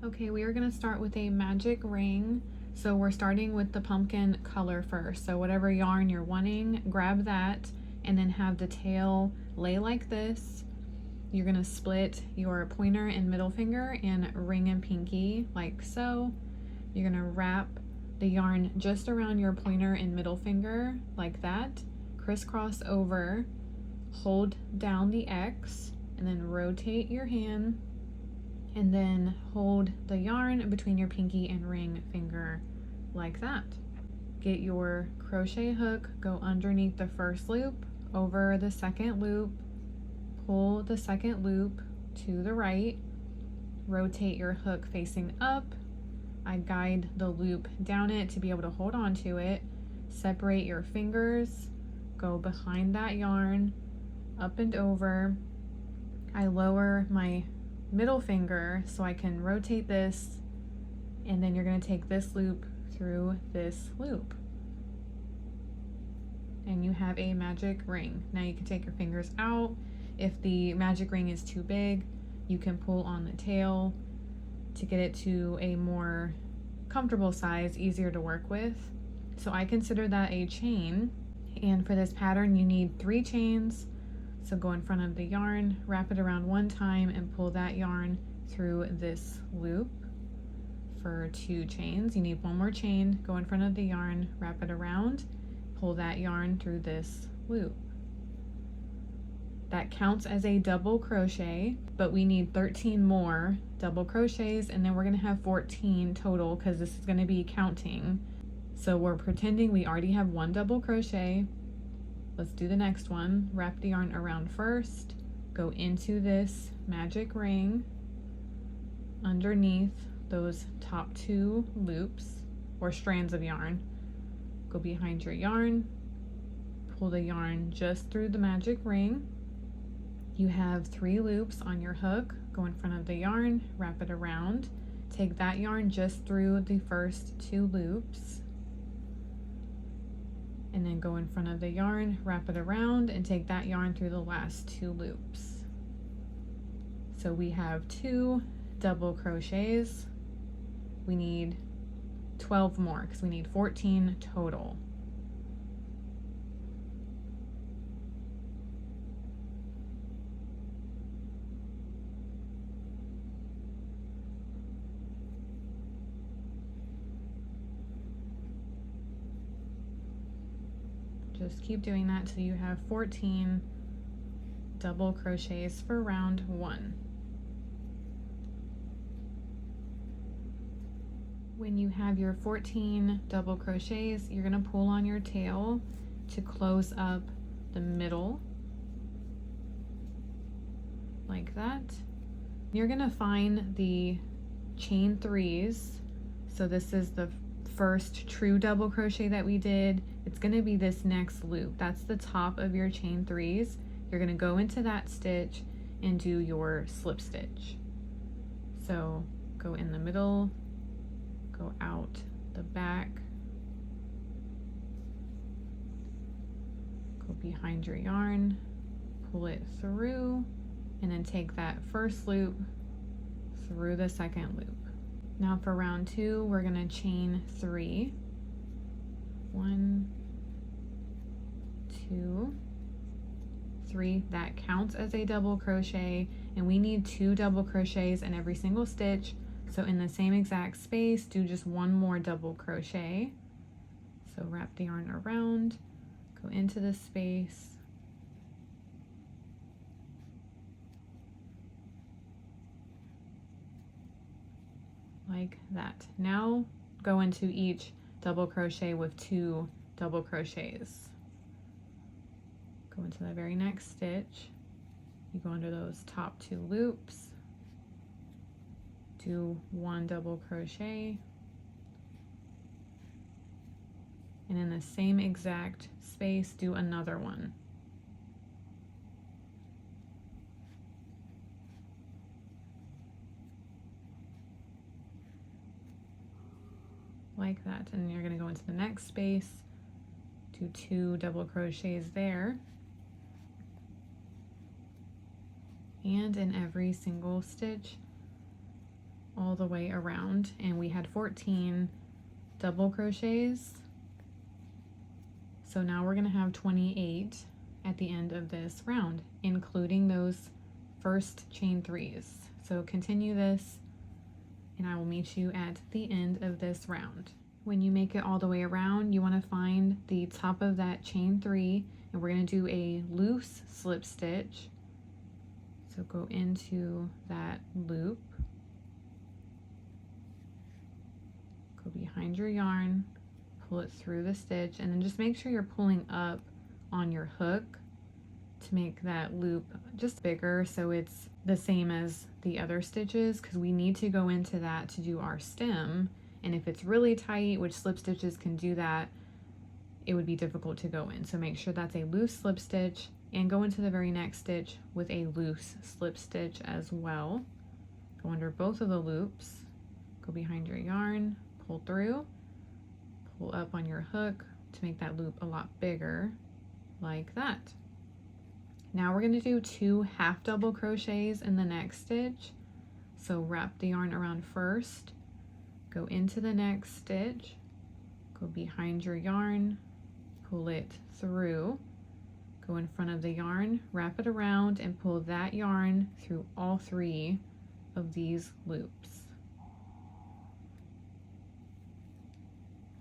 Okay, we are going to start with a magic ring. So we're starting with the pumpkin color first. So whatever yarn you're wanting, grab that and then have the tail lay like this. You're going to split your pointer and middle finger and ring and pinky like so. You're going to wrap the yarn just around your pointer and middle finger like that. Crisscross over, hold down the X, and then rotate your hand. And then hold the yarn between your pinky and ring finger like that. Get your crochet hook, go underneath the first loop, over the second loop, pull the second loop to the right, rotate your hook facing up. I guide the loop down it to be able to hold on to it. Separate your fingers, go behind that yarn, up and over. I lower my middle finger so I can rotate this, and then you're going to take this loop through this loop and you have a magic ring. Now you can take your fingers out. If the magic ring is too big, you can pull on the tail to get it to a more comfortable size, easier to work with. So I consider that a chain, and for this pattern you need 3 chains. So go in front of the yarn, wrap it around one time, and pull that yarn through this loop. For 2 chains, you need 1 more chain, go in front of the yarn, wrap it around, pull that yarn through this loop. That counts as a double crochet, but we need 13 more double crochets, and then we're gonna have 14 total because this is gonna be counting. So we're pretending we already have 1 double crochet. Let's do the next one. Wrap the yarn around first, go into this magic ring underneath those top 2 loops or strands of yarn. Go behind your yarn, pull the yarn just through the magic ring. You have 3 loops on your hook. Go in front of the yarn, wrap it around, take that yarn just through the first 2 loops, and then go in front of the yarn, wrap it around, and take that yarn through the last 2 loops. So we have 2 double crochets. We need 12 more because we need 14 total. Just keep doing that till you have 14 double crochets for round 1. When you have your 14 double crochets, you're going to pull on your tail to close up the middle like that. You're going to find the chain 3s. So this is the first true double crochet that we did. It's going to be this next loop. That's the top of your chain 3s. You're going to go into that stitch and do your slip stitch. So go in the middle, go out the back, go behind your yarn, pull it through, and then take that first loop through the second loop. Now for round 2, we're going to chain 3. 1, 2, 3. That counts as a double crochet, and we need 2 double crochets in every single stitch. So in the same exact space, do just 1 more double crochet. So wrap the yarn around, go into the space, like that. Now go into each double crochet with 2 double crochets. Go into the very next stitch, you go under those top 2 loops, do 1 double crochet, and in the same exact space do another one. Like that, and you're going to go into the next space, do 2 double crochets there, and in every single stitch all the way around, and we had 14 double crochets. So now we're going to have 28 at the end of this round, including those first chain 3s. So continue this, and I will meet you at the end of this round. When you make it all the way around, you want to find the top of that chain 3, and we're going to do a loose slip stitch. So go into that loop, go behind your yarn, pull it through the stitch, and then just make sure you're pulling up on your hook to make that loop just bigger so it's the same as the other stitches, because we need to go into that to do our stem. And if it's really tight, which slip stitches can do that, it would be difficult to go in. So make sure that's a loose slip stitch, and go into the very next stitch with a loose slip stitch as well. Go under both of the loops, go behind your yarn, pull through, pull up on your hook to make that loop a lot bigger, like that. Now we're going to do 2 half double crochets in the next stitch. So wrap the yarn around first, go into the next stitch, go behind your yarn, pull it through, go in front of the yarn, wrap it around, and pull that yarn through all 3 of these loops.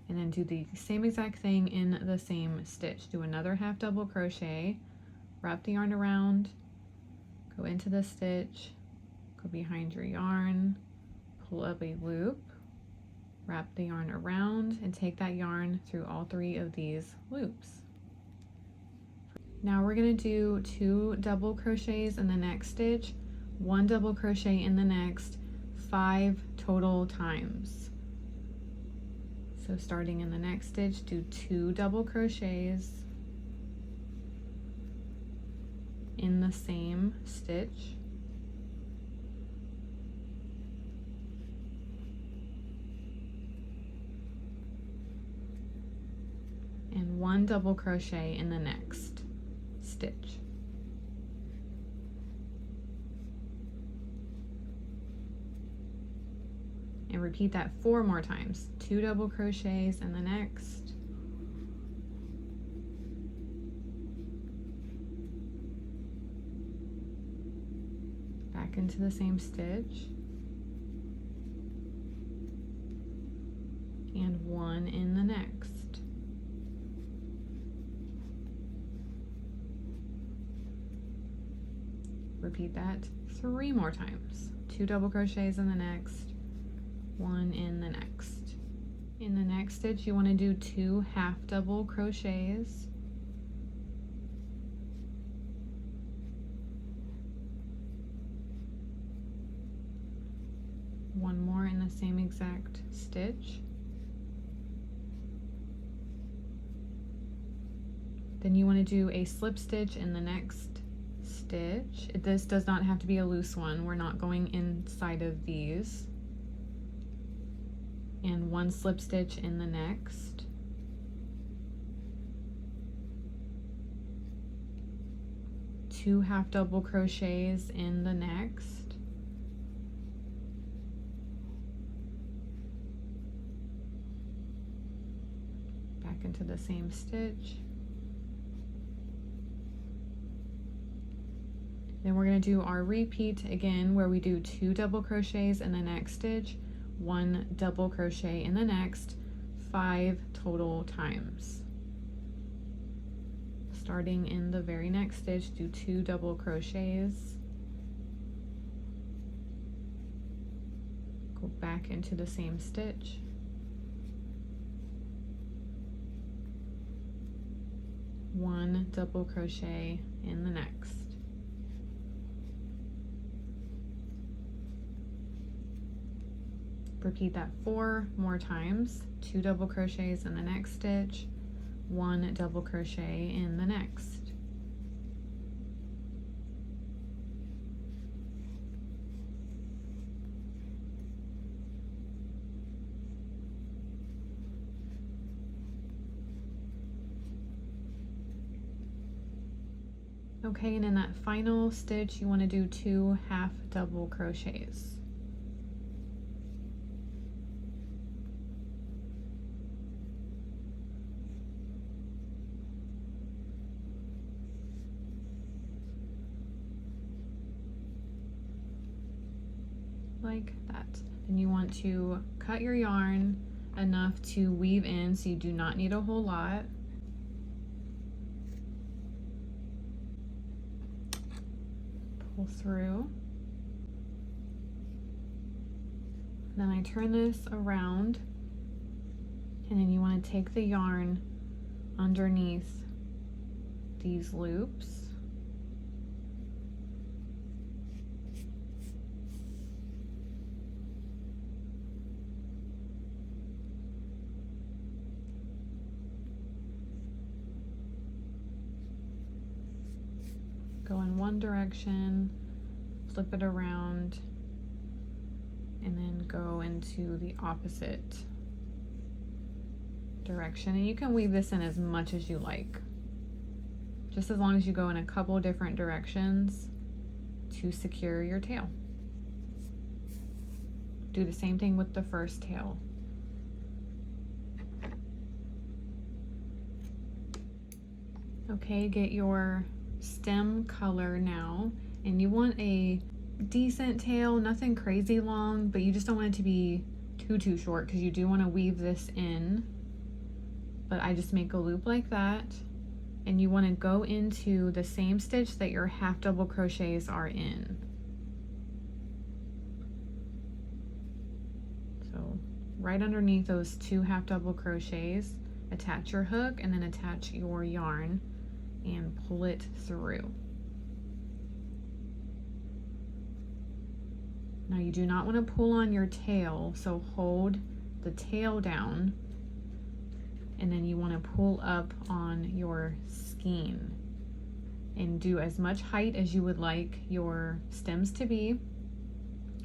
And then do the same exact thing in the same stitch. Do another half double crochet, wrap the yarn around, go into the stitch, go behind your yarn, pull up a loop, wrap the yarn around, and take that yarn through all 3 of these loops. Now we're going to do 2 double crochets in the next stitch, 1 double crochet in the next, 5 total times. So starting in the next stitch, do 2 double crochets in the same stitch. And 1 double crochet in the next stitch. And repeat that 4 more times. 2 double crochets in the next. Back into the same stitch. And 1 in the next. Repeat that 3 more times. 2 double crochets in the next, 1 in the next. In the next stitch, you want to do 2 half double crochets. One more in the same exact stitch. Then you want to do a slip stitch in the next stitch. This does not have to be a loose one. We're not going inside of these. And 1 slip stitch in the next. Two half double crochets in the next. Back into the same stitch. Then we're going to do our repeat again, where we do 2 double crochets in the next stitch, 1 double crochet in the next, 5 total times. Starting in the very next stitch, do 2 double crochets, go back into the same stitch, one double crochet in the next. Repeat that 4 more times, 2 double crochets in the next stitch, 1 double crochet in the next. Okay, and in that final stitch, you want to do 2 half double crochets. like that. And you want to cut your yarn enough to weave in, so you do not need a whole lot. Pull through. Then I turn this around, and then you want to take the yarn underneath these loops. Go in one direction, flip it around, and then go into the opposite direction. And you can weave this in as much as you like, just as long as you go in a couple different directions to secure your tail. Do the same thing with the first tail. Okay, get your stem color now, and you want a decent tail, nothing crazy long, but you just don't want it to be too short, because you do want to weave this in. But I just make a loop like that, and you want to go into the same stitch that your half double crochets are in. So right underneath those 2 half double crochets, attach your hook, and then attach your yarn and pull it through. Now you do not want to pull on your tail, so hold the tail down, and then you want to pull up on your skein and do as much height as you would like your stems to be.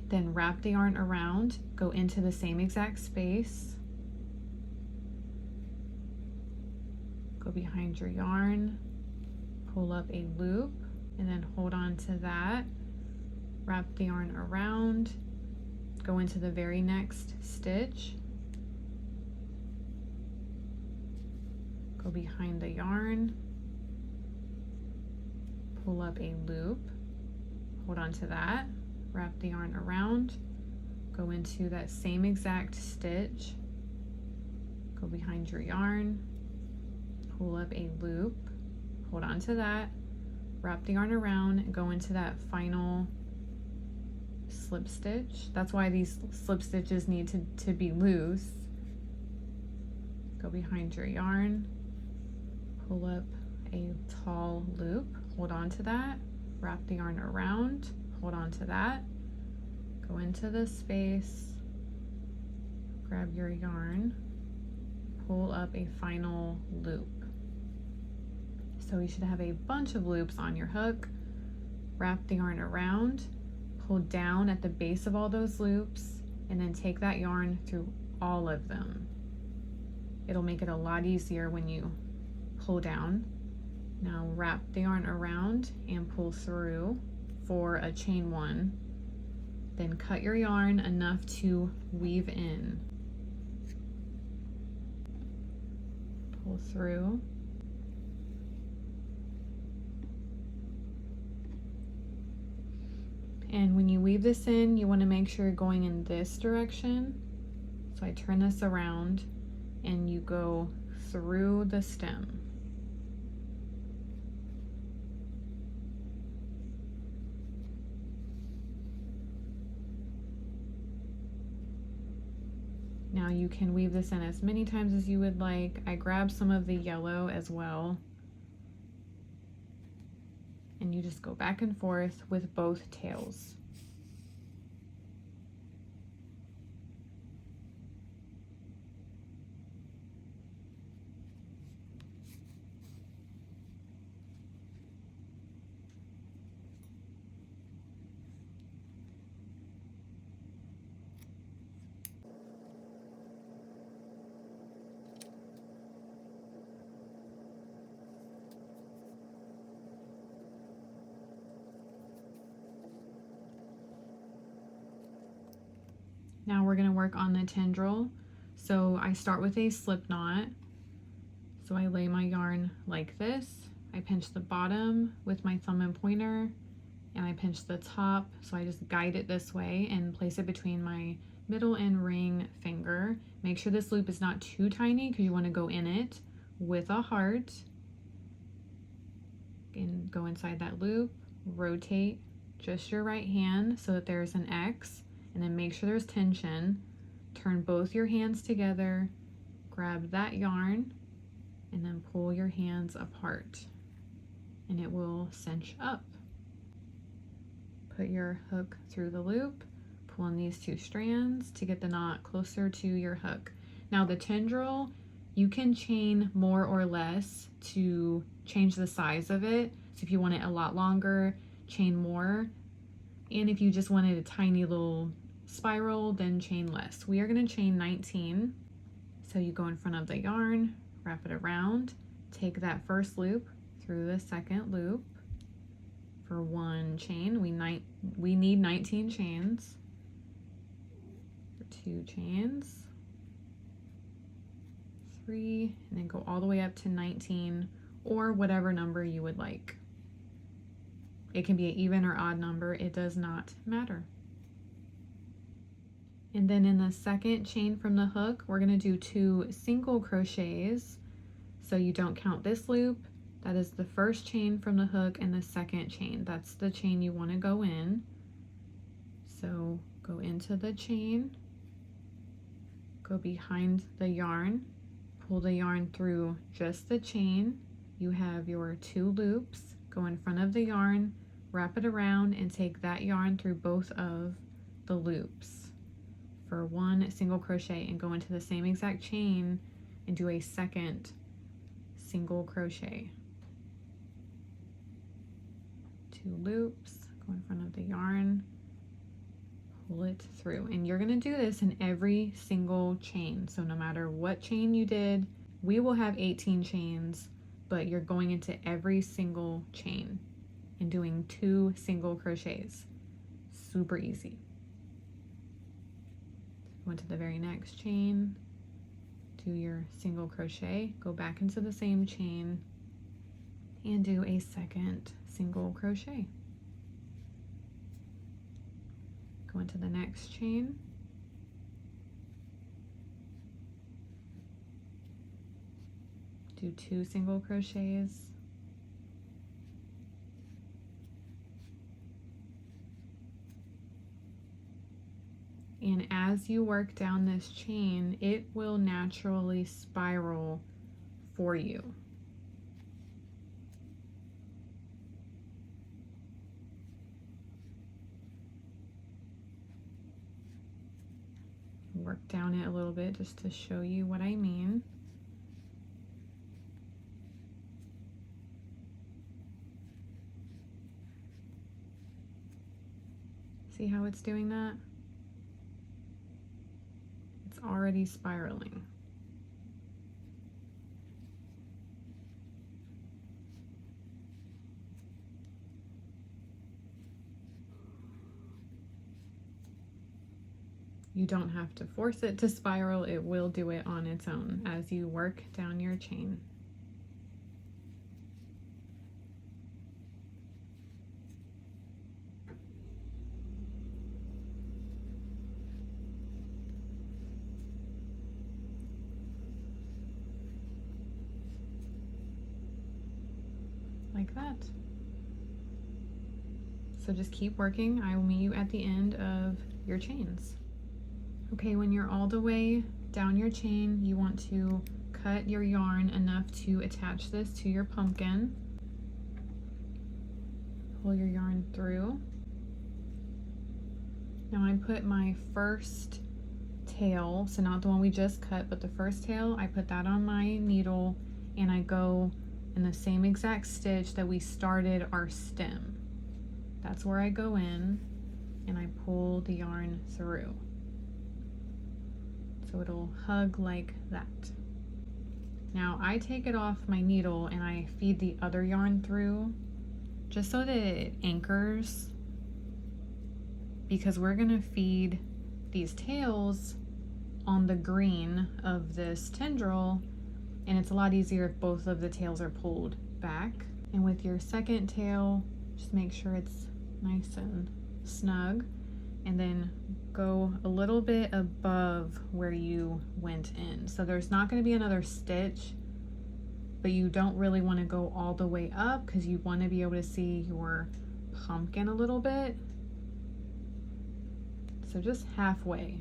Then wrap the yarn around, go into the same exact space, go behind your yarn, pull up a loop, and then hold on to that, wrap the yarn around, go into the very next stitch, go behind the yarn, pull up a loop, hold on to that, wrap the yarn around, go into that same exact stitch, go behind your yarn, pull up a loop, hold on to that, wrap the yarn around, and go into that final slip stitch. That's why these slip stitches need to be loose. Go behind your yarn, pull up a tall loop, hold on to that, wrap the yarn around, hold on to that, go into the space, grab your yarn, pull up a final loop. So you should have a bunch of loops on your hook. Wrap the yarn around, pull down at the base of all those loops, and then take that yarn through all of them. It'll make it a lot easier when you pull down. Now wrap the yarn around and pull through for a chain 1. Then cut your yarn enough to weave in. Pull through. And when you weave this in, you want to make sure you're going in this direction. So I turn this around and you go through the stem. Now you can weave this in as many times as you would like. I grabbed some of the yellow as well. And you just go back and forth with both tails. Now we're going to work on the tendril. So I start with a slip knot. So I lay my yarn like this. I pinch the bottom with my thumb and pointer, and I pinch the top, so I just guide it this way and place it between my middle and ring finger. Make sure this loop is not too tiny because you want to go in it with a heart and go inside that loop. Rotate just your right hand so that there's an X, and then make sure there's tension. Turn both your hands together, grab that yarn, and then pull your hands apart, and it will cinch up. Put your hook through the loop, pull in these 2 strands to get the knot closer to your hook. Now the tendril, you can chain more or less to change the size of it. So if you want it a lot longer, chain more. And if you just wanted a tiny little spiral, then chain less. We are going to chain 19. So you go in front of the yarn, wrap it around, take that first loop through the second loop for 1 chain. We need 19 chains. For 2 chains, 3, and then go all the way up to 19, or whatever number you would like. It can be an even or odd number, it does not matter. And then in the second chain from the hook, we're going to do 2 single crochets. So you don't count this loop. That is the first chain from the hook, and the second chain. That's the chain you want to go in. So go into the chain, go behind the yarn, pull the yarn through just the chain. You have your 2 loops. Go in front of the yarn, wrap it around, and take that yarn through both of the loops for 1 single crochet, and go into the same exact chain and do a second single crochet. 2 loops, go in front of the yarn, pull it through. And you're going to do this in every single chain. So no matter what chain you did, we will have 18 chains, but you're going into every single chain and doing 2 single crochets. Super easy. Go into the very next chain, do your single crochet, go back into the same chain, and do a second single crochet. Go into the next chain, do 2 single crochets, and as you work down this chain, it will naturally spiral for you. Work down it a little bit just to show you what I mean. See how it's doing that? It's already spiraling. You don't have to force it to spiral, it will do it on its own as you work down your chain. Like that. So just keep working. I will meet you at the end of your chains. Okay, when you're all the way down your chain, you want to cut your yarn enough to attach this to your pumpkin. Pull your yarn through. Now I put my first tail, so not the one we just cut, but the first tail, I put that on my needle, and I go in the same exact stitch that we started our stem. That's where I go in, and I pull the yarn through. So it'll hug like that. Now I take it off my needle and I feed the other yarn through just so that it anchors, because we're gonna feed these tails on the green of this tendril, and it's a lot easier if both of the tails are pulled back. And with your second tail, just make sure it's nice and snug, and then go a little bit above where you went in. So there's not going to be another stitch, but you don't really want to go all the way up because you want to be able to see your pumpkin a little bit. So just halfway.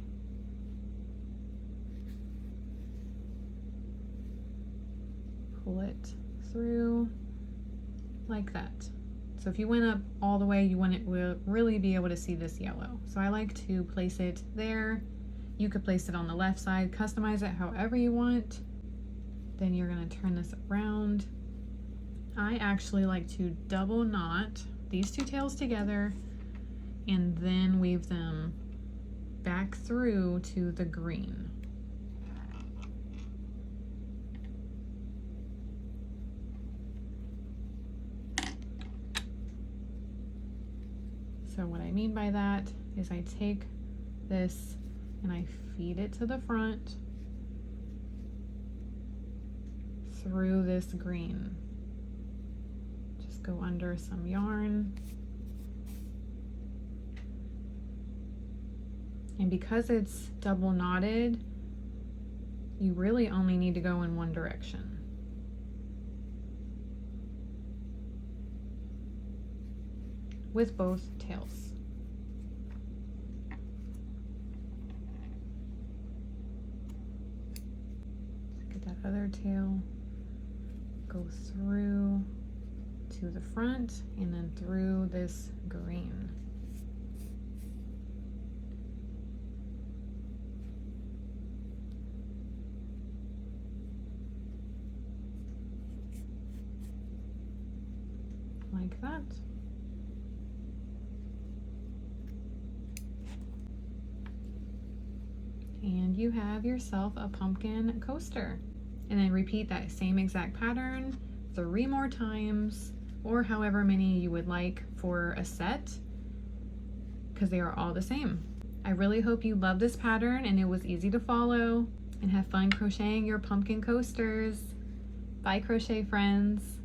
Pull it through like that. So if you went up all the way, you wouldn't really be able to see this yellow. So I like to place it there. You could place it on the left side, customize it however you want. Then you're gonna turn this around. I actually like to double knot these two tails together and then weave them back through to the green. So what I mean by that is I take this and I feed it to the front through this green. Just go under some yarn. And because it's double knotted, you really only need to go in one direction. With both tails. Get that other tail, go through to the front and then through this green. Like that. And you have yourself a pumpkin coaster. And then repeat that same exact pattern 3 more times, or however many you would like for a set, because they are all the same. I really hope you love this pattern and it was easy to follow, and have fun crocheting your pumpkin coasters. Bye, crochet friends.